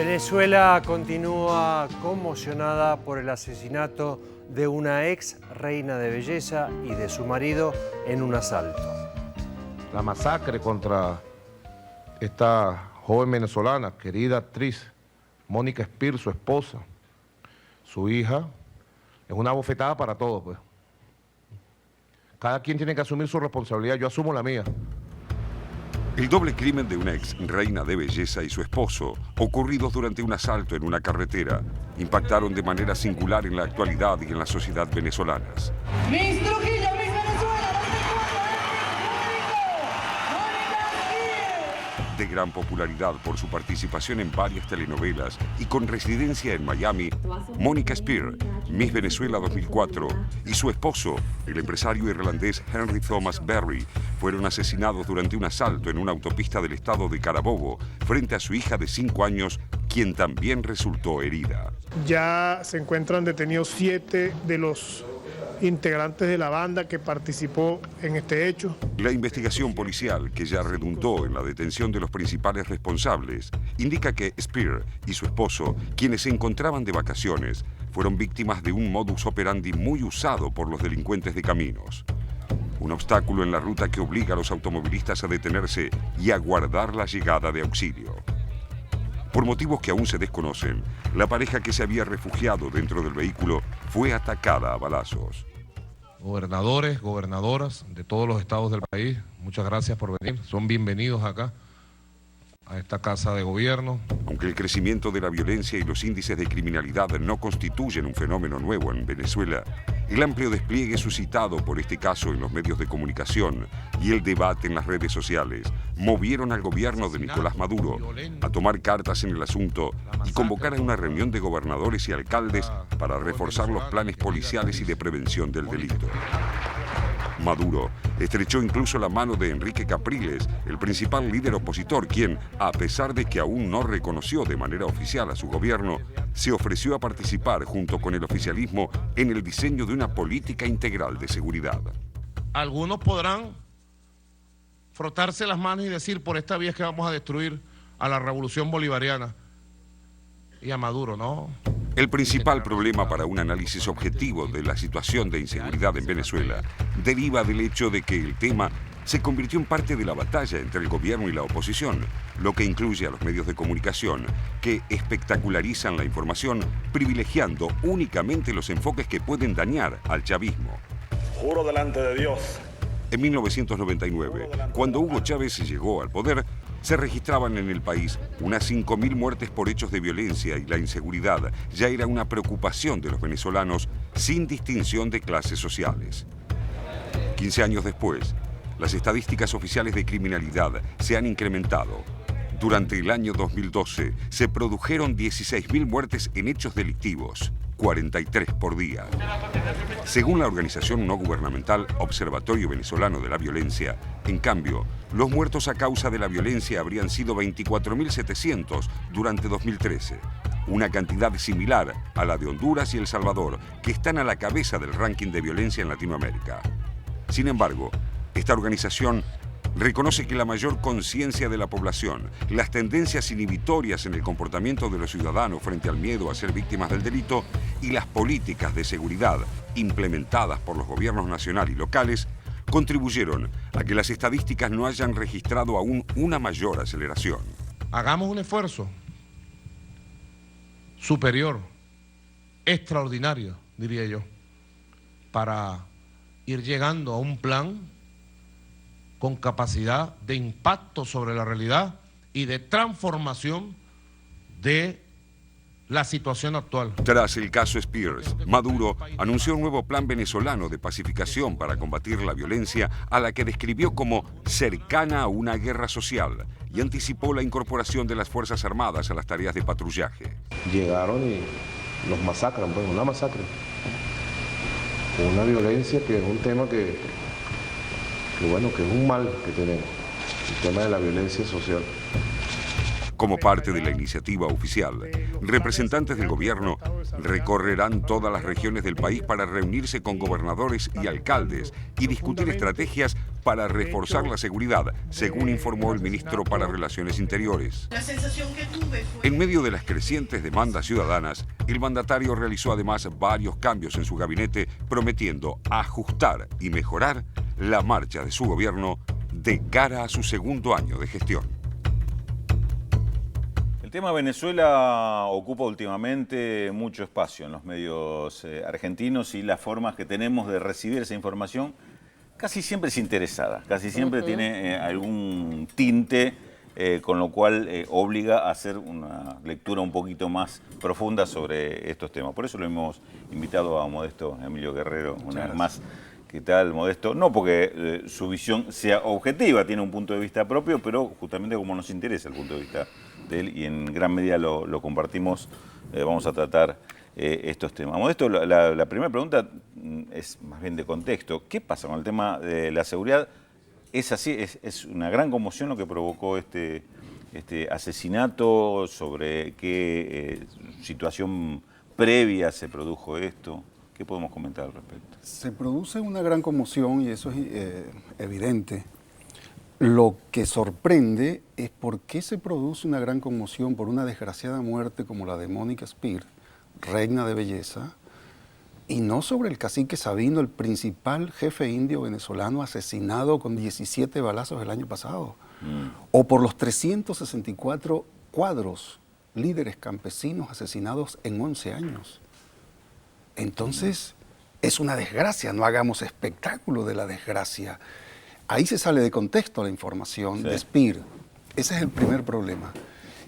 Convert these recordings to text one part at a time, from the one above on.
Venezuela continúa conmocionada por el asesinato de una ex reina de belleza y de su marido en un asalto. La masacre contra esta joven venezolana, querida actriz, Mónica Spear, su esposa, su hija, es una bofetada para todos, pues. Cada quien tiene que asumir su responsabilidad, yo asumo la mía. El doble crimen de una ex reina de belleza y su esposo, ocurridos durante un asalto en una carretera, impactaron de manera singular en la actualidad y en la sociedad venezolanas. ¡Miss Trujillo, Miss Venezuela! De gran popularidad por su participación en varias telenovelas y con residencia en Miami, Mónica Spear, Miss Venezuela 2004, y su esposo, el empresario irlandés Henry Thomas Berry, fueron asesinados durante un asalto en una autopista del estado de Carabobo frente a su hija de 5 años, quien también resultó herida. Ya se encuentran detenidos 7 de los integrantes de la banda que participó en este hecho. La investigación policial, que ya redundó en la detención de los principales responsables, indica que Spear y su esposo, quienes se encontraban de vacaciones, fueron víctimas de un modus operandi muy usado por los delincuentes de caminos. Un obstáculo en la ruta que obliga a los automovilistas a detenerse y a aguardar la llegada de auxilio. Por motivos que aún se desconocen, la pareja que se había refugiado dentro del vehículo fue atacada a balazos. Gobernadores, gobernadoras de todos los estados del país, muchas gracias por venir. Son bienvenidos acá, a esta casa de gobierno. Aunque el crecimiento de la violencia y los índices de criminalidad no constituyen un fenómeno nuevo en Venezuela, el amplio despliegue suscitado por este caso en los medios de comunicación y el debate en las redes sociales movieron al gobierno de Nicolás Maduro a tomar cartas en el asunto y convocar a una reunión de gobernadores y alcaldes para reforzar los planes policiales y de prevención del delito. Maduro estrechó incluso la mano de Enrique Capriles, el principal líder opositor, quien, a pesar de que aún no reconoció de manera oficial a su gobierno, se ofreció a participar junto con el oficialismo en el diseño de una política integral de seguridad. Algunos podrán frotarse las manos y decir, por esta vía es que vamos a destruir a la revolución bolivariana y a Maduro, ¿no? El principal problema para un análisis objetivo de la situación de inseguridad en Venezuela deriva del hecho de que el tema se convirtió en parte de la batalla entre el gobierno y la oposición, lo que incluye a los medios de comunicación que espectacularizan la información privilegiando únicamente los enfoques que pueden dañar al chavismo. Juro delante de Dios. En 1999, cuando Hugo Chávez llegó al poder, se registraban en el país unas 5.000 muertes por hechos de violencia y la inseguridad ya era una preocupación de los venezolanos sin distinción de clases sociales. 15 años después, las estadísticas oficiales de criminalidad se han incrementado. Durante el año 2012 se produjeron 16.000 muertes en hechos delictivos, 43 por día. Según la organización no gubernamental Observatorio Venezolano de la Violencia, en cambio, los muertos a causa de la violencia habrían sido 24.700 durante 2013, una cantidad similar a la de Honduras y El Salvador, que están a la cabeza del ranking de violencia en Latinoamérica. Sin embargo, esta organización reconoce que la mayor conciencia de la población, las tendencias inhibitorias en el comportamiento de los ciudadanos frente al miedo a ser víctimas del delito y las políticas de seguridad implementadas por los gobiernos nacionales y locales contribuyeron a que las estadísticas no hayan registrado aún una mayor aceleración. Hagamos un esfuerzo superior, extraordinario, diría yo, para ir llegando a un plan con capacidad de impacto sobre la realidad y de transformación de la situación actual. Tras el caso Spears, Maduro anunció un nuevo plan venezolano de pacificación para combatir la violencia a la que describió como cercana a una guerra social y anticipó la incorporación de las Fuerzas Armadas a las tareas de patrullaje. Llegaron y los masacran, pues una masacre. Una violencia que es un tema que es un mal que tenemos, el tema de la violencia social. Como parte de la iniciativa oficial, representantes del gobierno recorrerán todas las regiones del país para reunirse con gobernadores y alcaldes y discutir estrategias para reforzar la seguridad, según informó el ministro para Relaciones Interiores. La sensación que tuve fue... En medio de las crecientes demandas ciudadanas, el mandatario realizó además varios cambios en su gabinete, prometiendo ajustar y mejorar la marcha de su gobierno de cara a su segundo año de gestión. El tema Venezuela ocupa últimamente mucho espacio en los medios argentinos y las formas que tenemos de recibir esa información casi siempre es interesada, casi siempre tiene algún tinte, con lo cual obliga a hacer una lectura un poquito más profunda sobre estos temas. Por eso lo hemos invitado a Modesto Emilio Guerrero una vez más. ¿Qué tal, Modesto? No porque su visión sea objetiva, tiene un punto de vista propio, pero justamente como nos interesa el punto de vista de él y en gran medida lo compartimos, vamos a tratar estos temas. Modesto, la primera pregunta es más bien de contexto. ¿Qué pasa con el tema de la seguridad? ¿Es así? ¿Es una gran conmoción lo que provocó este asesinato? ¿Sobre qué situación previa se produjo esto? ¿Qué podemos comentar al respecto? Se produce una gran conmoción y eso es evidente. Lo que sorprende es por qué se produce una gran conmoción por una desgraciada muerte como la de Mónica Spear, reina de belleza, y no sobre el cacique Sabino, el principal jefe indio venezolano asesinado con 17 balazos el año pasado, o por los 364 cuadros, líderes campesinos asesinados en 11 años. Entonces, es una desgracia, no hagamos espectáculo de la desgracia. Ahí se sale de contexto la información de Spear. Ese es el primer problema.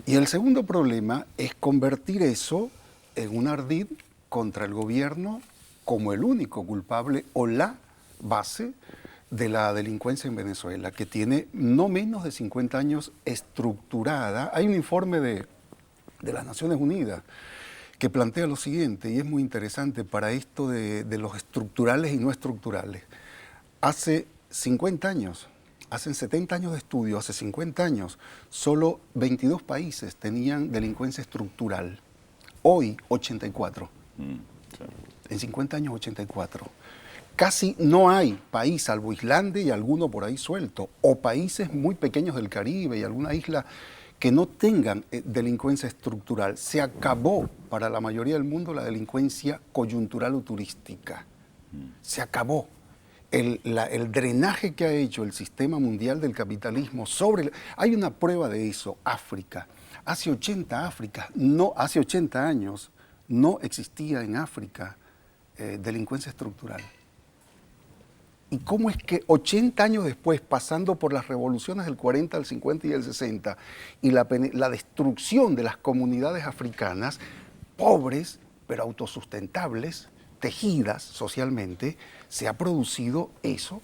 Y el segundo problema es convertir eso en un ardid contra el gobierno como el único culpable o la base de la delincuencia en Venezuela, que tiene no menos de 50 años estructurada. Hay un informe de las Naciones Unidas que plantea lo siguiente, y es muy interesante para esto de los estructurales y no estructurales. Hace 50 años, hace 70 años de estudio, hace 50 años, solo 22 países tenían delincuencia estructural. Hoy, 84. En 50 años, 84. Casi no hay país, salvo Islandia y alguno por ahí suelto, o países muy pequeños del Caribe y alguna isla que no tengan delincuencia estructural. Se acabó para la mayoría del mundo la delincuencia coyuntural o turística. Se acabó. El drenaje que ha hecho el sistema mundial del capitalismo sobre... Hay una prueba de eso, África. Hace 80 años no existía en África delincuencia estructural. ¿Y cómo es que 80 años después, pasando por las revoluciones del 40, del 50 y del 60, y la destrucción de las comunidades africanas, pobres pero autosustentables, tejidas socialmente, se ha producido eso?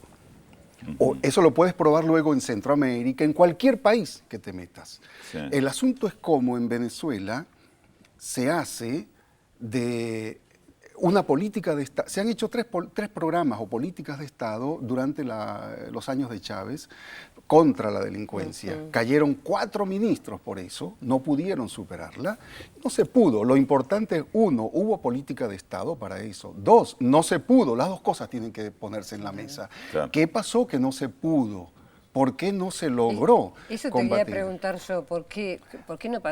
O eso lo puedes probar luego en Centroamérica, en cualquier país que te metas. Sí. El asunto es cómo en Venezuela se hace de una política de Estado. Se han hecho tres programas o políticas de Estado durante los años de Chávez contra la delincuencia. Cayeron 4 ministros por eso, no pudieron superarla. No se pudo. Lo importante es, 1, hubo política de Estado para eso. 2, no se pudo. Las dos cosas tienen que ponerse en la mesa. Claro. ¿Qué pasó que no se pudo? ¿Por qué no se logró Eso combatir? Te quería preguntar yo, ¿por qué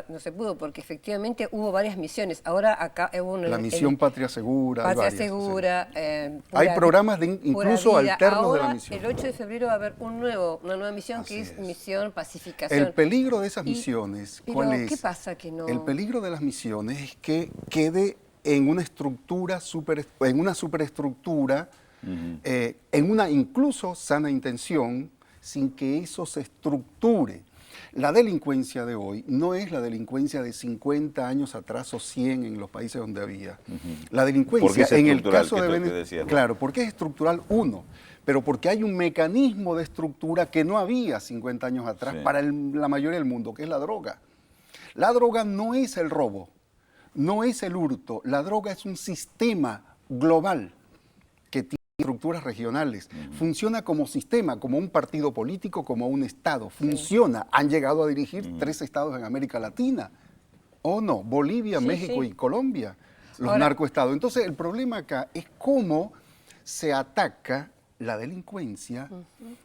no se pudo? Porque efectivamente hubo varias misiones. Ahora acá hubo la misión Patria Segura. Patria Segura. Sí. Hay programas incluso alternos ahora, de la misión. El 8 de febrero va a haber una nueva misión. Así que es misión pacificación. El peligro de esas misiones, ¿cuál es? ¿Qué pasa que no? El peligro de las misiones es que quede en una estructura, en una superestructura, en una incluso sana intención, sin que eso se estructure. La delincuencia de hoy no es la delincuencia de 50 años atrás o 100 en los países donde había. La delincuencia en el caso de Venezuela, claro, porque es estructural, pero porque hay un mecanismo de estructura que no había 50 años atrás para la mayoría del mundo, que es la droga. La droga no es el robo, no es el hurto, la droga es un sistema global que tiene estructuras regionales, funciona como sistema, como un partido político, como un Estado, funciona. Han llegado a dirigir 3 estados en América Latina, ¿o no? Bolivia, México y Colombia, los narcoestados. Entonces el problema acá es cómo se ataca la delincuencia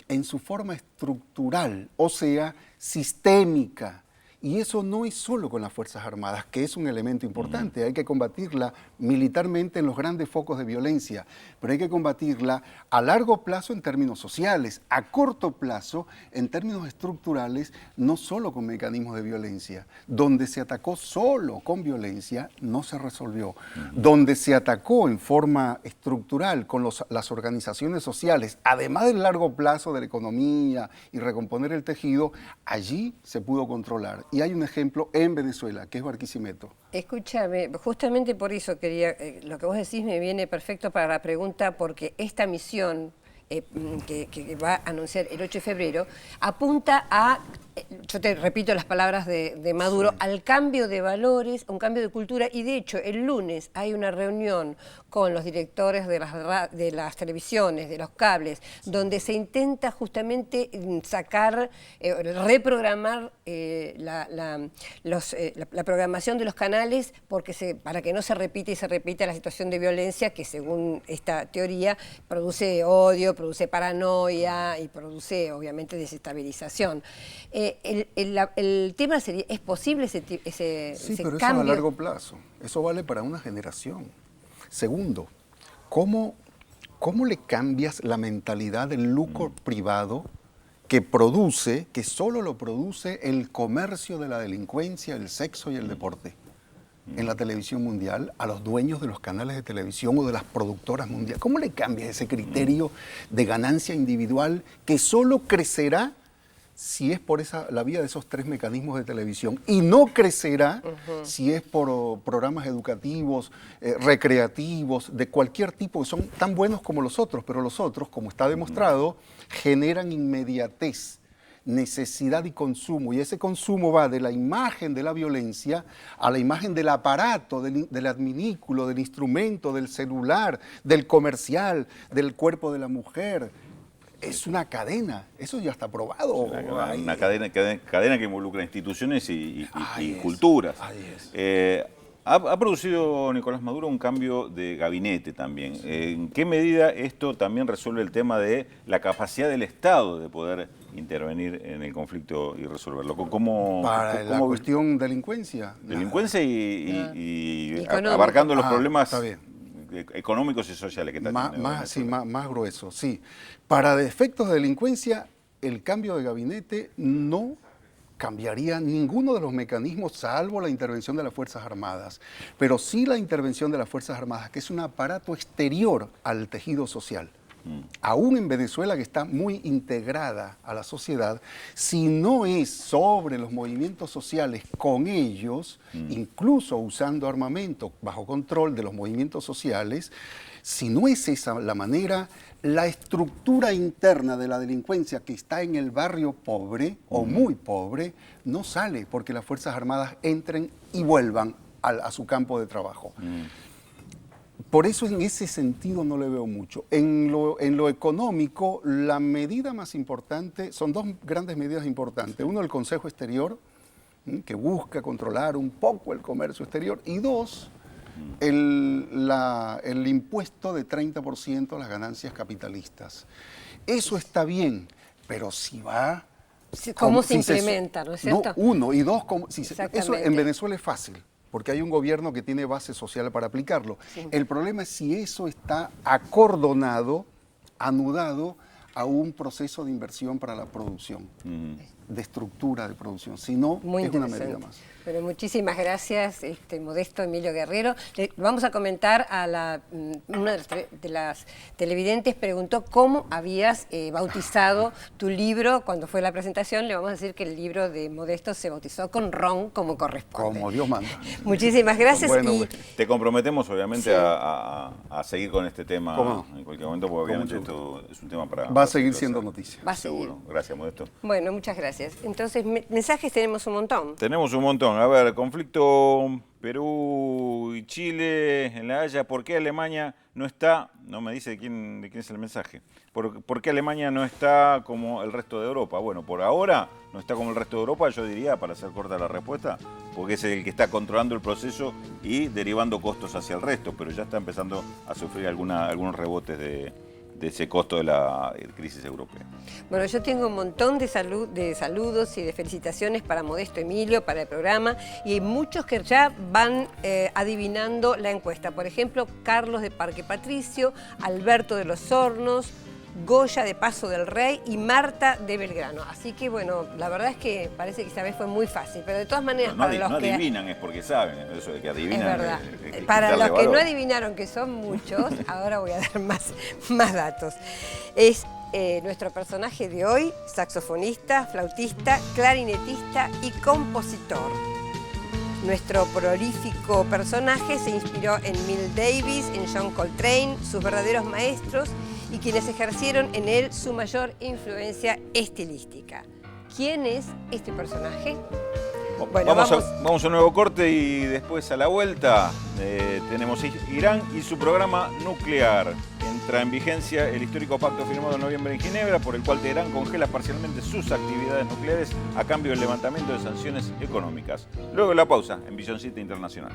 en su forma estructural, o sea, sistémica. Y eso no es solo con las Fuerzas Armadas, que es un elemento importante. Hay que combatirla militarmente en los grandes focos de violencia, pero hay que combatirla a largo plazo en términos sociales, a corto plazo en términos estructurales, no solo con mecanismos de violencia. Donde se atacó solo con violencia, no se resolvió. Donde se atacó en forma estructural con las organizaciones sociales, además del largo plazo de la economía y recomponer el tejido, allí se pudo controlar. Y hay un ejemplo en Venezuela, que es Barquisimeto. Escúchame, justamente por eso quería, lo que vos decís me viene perfecto para la pregunta, porque esta misión que va a anunciar el 8 de febrero apunta a, yo te repito las palabras de Maduro, al cambio de valores, un cambio de cultura, y de hecho el lunes hay una reunión con los directores de las televisiones, de los cables, donde se intenta justamente sacar, reprogramar la programación de los canales para que no se repita la situación de violencia que, según esta teoría, produce odio, produce paranoia y produce obviamente desestabilización. El tema sería, ¿es posible ese Sí, cambio? pero eso es a largo plazo. Eso vale para una generación. Segundo, ¿cómo le cambias la mentalidad del lucro privado que solo lo produce el comercio de la delincuencia, el sexo y el deporte en la televisión mundial, a los dueños de los canales de televisión o de las productoras mundiales? ¿Cómo le cambias ese criterio de ganancia individual que solo crecerá si es por la vía de esos tres mecanismos de televisión, y no crecerá si es por programas educativos, recreativos, de cualquier tipo, que son tan buenos como los otros, pero los otros, como está demostrado, generan inmediatez, necesidad y consumo, y ese consumo va de la imagen de la violencia a la imagen del aparato, del adminículo, del instrumento, del celular, del comercial, del cuerpo de la mujer. Es una cadena, eso ya está probado. Una cadena que involucra instituciones y culturas. Ha producido Nicolás Maduro un cambio de gabinete también. ¿En qué medida esto también resuelve el tema de la capacidad del Estado de poder intervenir en el conflicto y resolverlo? Para la cuestión delincuencia. Delincuencia y abarcando los problemas económicos y sociales que está teniendo. Más grueso, sí. Para efectos de delincuencia, el cambio de gabinete no cambiaría ninguno de los mecanismos, salvo la intervención de las Fuerzas Armadas. Pero sí la intervención de las Fuerzas Armadas, que es un aparato exterior al tejido social. Aún en Venezuela, que está muy integrada a la sociedad, si no es sobre los movimientos sociales con ellos, incluso usando armamento bajo control de los movimientos sociales, si no es esa la manera, la estructura interna de la delincuencia que está en el barrio pobre o muy pobre no sale porque las Fuerzas Armadas entren y vuelvan a su campo de trabajo. Por eso en ese sentido no le veo mucho. En lo económico, la medida más importante, son dos grandes medidas importantes. Uno, el Consejo Exterior, que busca controlar un poco el comercio exterior, y dos, el impuesto de 30% a las ganancias capitalistas. Eso está bien, pero si va... ¿Cómo se implementa, no es cierto? No, uno, y dos, eso en Venezuela es fácil, porque hay un gobierno que tiene base social para aplicarlo. Sí. El problema es si eso está acordonado, anudado a un proceso de inversión para la producción, de estructura de producción. Si no, es una medida más. Pero muchísimas gracias, Modesto Emilio Guerrero. Vamos a comentar a una de las televidentes preguntó cómo habías bautizado tu libro cuando fue la presentación. Le vamos a decir que el libro de Modesto se bautizó con ron como corresponde. Como Dios manda. Muchísimas gracias. Bueno, te comprometemos obviamente a seguir con este tema en cualquier momento, porque obviamente esto es un tema para... Va a seguir siendo noticia. Va a seguir. Seguro. Gracias, Modesto. Bueno, muchas gracias. Entonces, mensajes tenemos un montón. Tenemos un montón. A ver, conflicto Perú y Chile en La Haya. ¿Por qué Alemania no está? No me dice de quién es el mensaje. ¿Por qué Alemania no está como el resto de Europa? Bueno, por ahora no está como el resto de Europa, yo diría, para hacer corta la respuesta, porque es el que está controlando el proceso y derivando costos hacia el resto, pero ya está empezando a sufrir algunos rebotes de ese costo de la crisis europea. Bueno, yo tengo un montón de saludos y de felicitaciones para Modesto Emilio, para el programa, y hay muchos que ya van adivinando la encuesta. Por ejemplo, Carlos de Parque Patricio, Alberto de los Hornos, Goya de Paso del Rey y Marta de Belgrano. Así que, bueno, la verdad es que parece que esta vez fue muy fácil, pero de todas maneras... No, no adivinan es porque saben, eso de que adivinan... Es verdad. Para los que no adivinaron, que son muchos, ahora voy a dar más datos. Es nuestro personaje de hoy, saxofonista, flautista, clarinetista y compositor. Nuestro prolífico personaje se inspiró en Miles Davis, en John Coltrane, sus verdaderos maestros, y quienes ejercieron en él su mayor influencia estilística. ¿Quién es este personaje? Bueno, vamos a un nuevo corte y después a la vuelta tenemos Irán y su programa nuclear. Entra en vigencia el histórico pacto firmado en noviembre en Ginebra, por el cual Teherán congela parcialmente sus actividades nucleares a cambio del levantamiento de sanciones económicas. Luego de la pausa en Visión 7 Internacional.